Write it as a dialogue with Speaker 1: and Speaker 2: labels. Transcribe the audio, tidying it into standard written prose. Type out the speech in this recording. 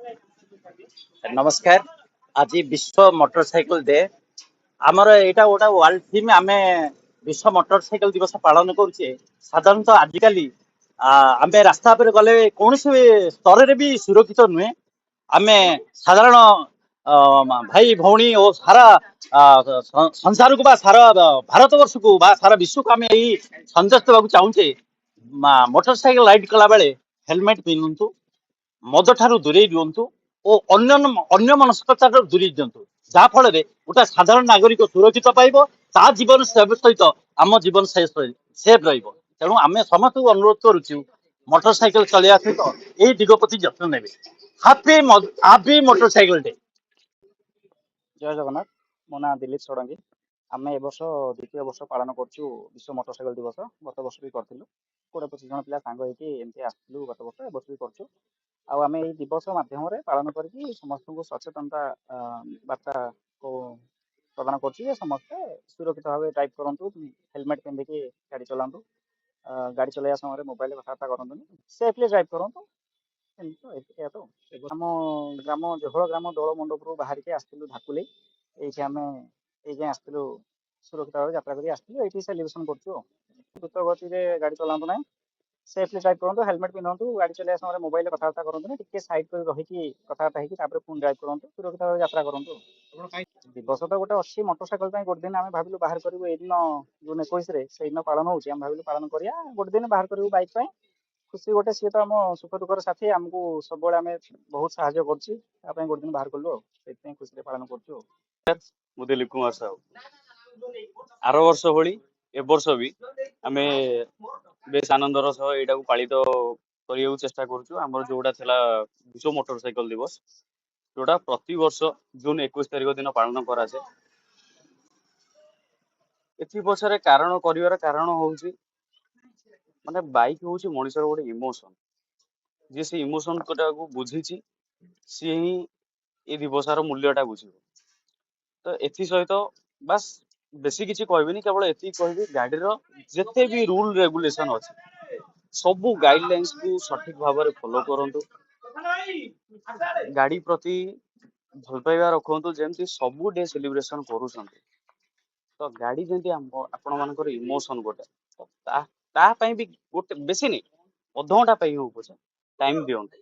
Speaker 1: नमस्कार। आज विश्व मोटरसाइकिल डे आमर यहाँ गोटा वर्ल्ड थीम आम विश्व मोटरसाइकिल दिवस पालन करुचे। साधारणतः आजिकल आम रास्ता पर गले कौन स्तर भी सुरक्षित नुहे। आम साधारण भाई भौणी और सारा संसार को सारा भारत वर्ष को सारा विश्व को आम यही संदेश देवाक चाहूचे। मोटरसाइकिल राइड कला बेले हेलमेट पिंधु, मद ठारू दूरे रुहतु और अन्य मनस्कता दूरे दिंतु जहाँ फल गोटे साधारण नागरिक सुरक्षित पाइब ता जीवन सहित आम जीवन सेफ तेणु आम समस्त अनुरोध करुचु मोटरसाइकिल चलवा सहित यही दिग प्रति जत्न ने। Happy motorcycle day.
Speaker 2: जय जगन्नाथ। मो ना दिलीप षडंगी। आम ए वर्ष द्वितीय वर्ष पालन करछु विश्व मोटरसाइकिल दिवस। गत वर्ष भी करथिलु 20-25 जन पिला सांग होइकी एमती आसथिलु। गत वर्ष ए वर्ष भी करछु। आ आम ए दिवस माध्यम रे पालन करके समस्त को सचेतनता वार्ता को प्रदान करछु। समस्त सुरक्षित भाव ड्राइव करंतु, हेलमेट पिंधिकी गाड़ी चलांतु, गाड़ी चलाया समय मोबाइल कथबार्ता करंतु, सेफली ड्राइव करंतु। आम ग्राम जोहल ग्राम दौल मंडप बाहर के आसलु धाकुली ये आम ये आसलु सुरक्षित भाव यात्रा कर सेलिब्रेशन करूँ। द्रुत गति में गाड़ी चलातु ना, सेफली ड्राइव करूँ, हेलमेट पिंधु, गाड़ी चलाया समय मोबाइल कथबार्ता करूँ, टी सैड कर रही कथबार्ता होकर पुणी ड्राइव करूँ, सुरक्षित भाव यात्रा करूँ। दिवस तो गोटे अच्छी मोटरसाइकिल गोटे दिन आम भाविलु बाहर करूँ। ये दिन जून 21 से दिन पालन हो भाविलु पालन करिया गोटे दिन बाहर करूँ बाइक खुशी गोटे सी तो आम सुख दुखर साथी आमको सब आम बहुत साहय कर गोटे दिन बाहर कलु खुशी पालन कर।
Speaker 3: मु दिलीप कुमार साहू। आर वर्ष भली ए वर्ष भी आम बेस आनंदर सह यहाँ पालित करने चेष्टा करुँ। आमर जोड़ा थिला विश्व मोटरसाइकिल दिवस जोड़ा प्रति वर्ष जून 21 तारिख दिन पालन कराए। एथि पछरे कारण कर कारण हूँ माने बाइक हूँ मनुष्य गोटे इमोशन जी से इमोशन को बुझी सी ही ये दिवसार मूल्यटा बुझ। तो एथि सहित बास बेसी किसी कहबी केवल एति कहबी गाड़ीर जिते भी रूल रेगुलेशन अच्छे सबू गाइडलाइंस को सठिक भाव में फॉलो करंतु। गाड़ी प्रति भल पाइबा रखु जमती सबू डे सेलिब्रेशन करूँ। तो गाड़ी जमी आपण मान इमोशन गोटे तो भी गोटे बेसी नहीं अध घंटा हो पछे टाइम दिंतु।